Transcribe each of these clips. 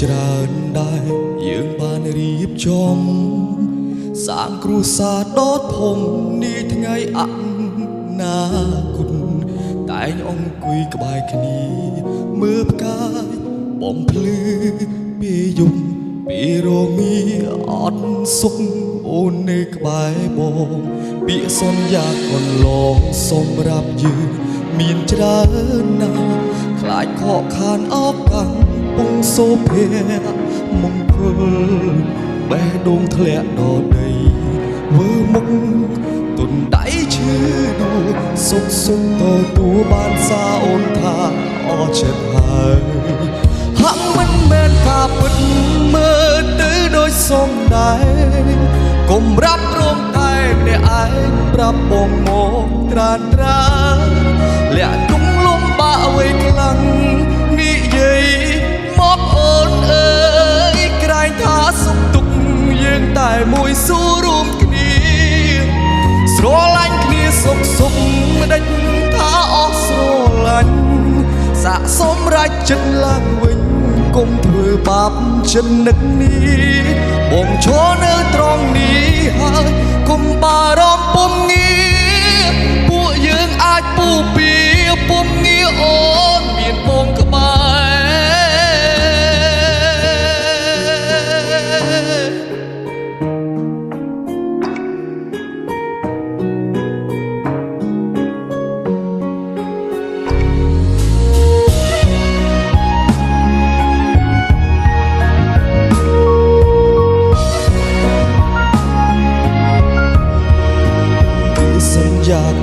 ច្រើនដែរយើងបានរៀបចំសាងគ្រួសារដ៏ធំនាថ្ងៃអនាគតតែងអង្គុយក្បែរគ្នាមើលផ្កាយបំភ្លឺពេលយប់ពេលរងាអត់សុខអូននៅក្បែរបងពាក្យសន្យាកន្លងសម្រាប់យើងមានច្រើនណាស់ខ្លាចខកខានអបកាំងពងសូភ័មង្គលបេះដូងធ្លាក់ដល់ដីវើមុខទុនដៃឈឺដួលសុខសុខទទួលបានសារអូនថាអរចិត្តហើយហាក់មិនមែនការពិតមើលទៅដូចសំដែងកុំរាប់រងតែអ្នកឯងប្រាប់បងមកត្រាត្រាលាក់ទុំលំបាកអ្វីខ្លាំងនិយាយមកអូនអើយក្រែងថាសុខទុក្ខយើងតែមួយស៊ូរួមគ្នាស្រឡាញ់គ្នាសុខសុខមិនដេចថាអស់ស្រឡាញ់សាកសម្រេចចិត្តឡើងវិញកុំធ្វើបាបចិត្តនឹកនេះបងឈរនៅត្រង់នេះហើយកុំបារម្ភពុំងារពួកយើងអាចពុះពៀពុំងារអូនមានបងក្បែរ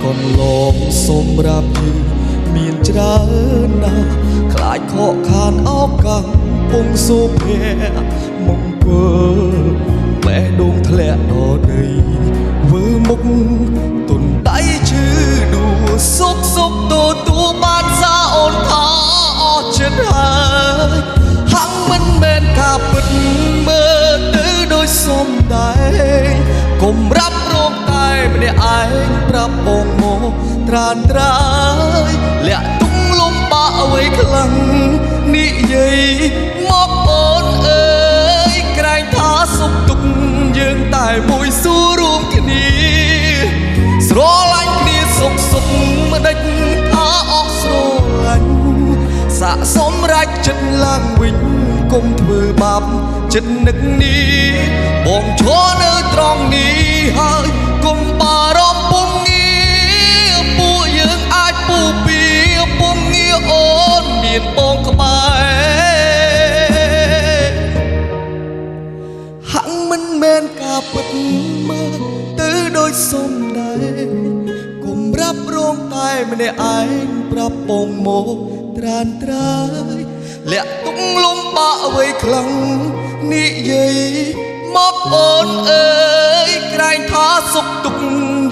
កន្លងសម្រាប់យើងមានច្រើនណាស់ខ្លាចខកខានអបកាំងពងសូភ័មង្គលបេះដូងធ្លាក់ដល់ដីវើមុខទុនដៃឈឺដួលសុខសុខទទួលបានសារអូនថាអស់ចិត្តហើយហាក់មិនមែនការពិតមើលទៅដូចសំដែងកុំរាប់រងតែម្នាក់ឯងប្រាប់បងមកត្រាត្រាយលាក់ទុំលំបាកអ្វីខ្លាំងនិយាយមកអូនអើយក្រែងថាសុខទុក្ខយើងតែមួយស៊ូរួមគ្នាស្រឡាញ់គ្នាសុខសុខមិនដេចថាអស់ស្រឡាញ់សាកសម្រេចចិត្តឡើងវិញកុំធ្វើបាបចិត្តនឹកនេះបងឈរនៅត្រង់នេះហើយកុំបារម្ភពុំងារពួកយើងអាចពុះពៀពុំងារអូនមានបងក្បែរហាក់មិនមែនការពិតមើលទៅដូចសំដែងកុំរាប់រងតែម្នាក់ឯងប្រាប់បងមកត្រានត្រាយលាក់ទុំលំបាកអ្វីខ្លាំងនិយាយមកអូនអើយក្រែងថាសុខទុក្ខ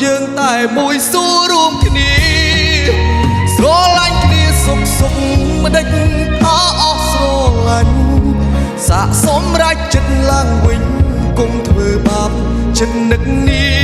យើងតែមួយស៊ូរួមគ្នាស្រឡាញ់គ្នាសុខសុខមិនដេចថាអស់ស្រឡាញ់សាកសម្រេចចិត្តឡើងវិញកុំធ្វើបាបចិត្តនឹកនេះ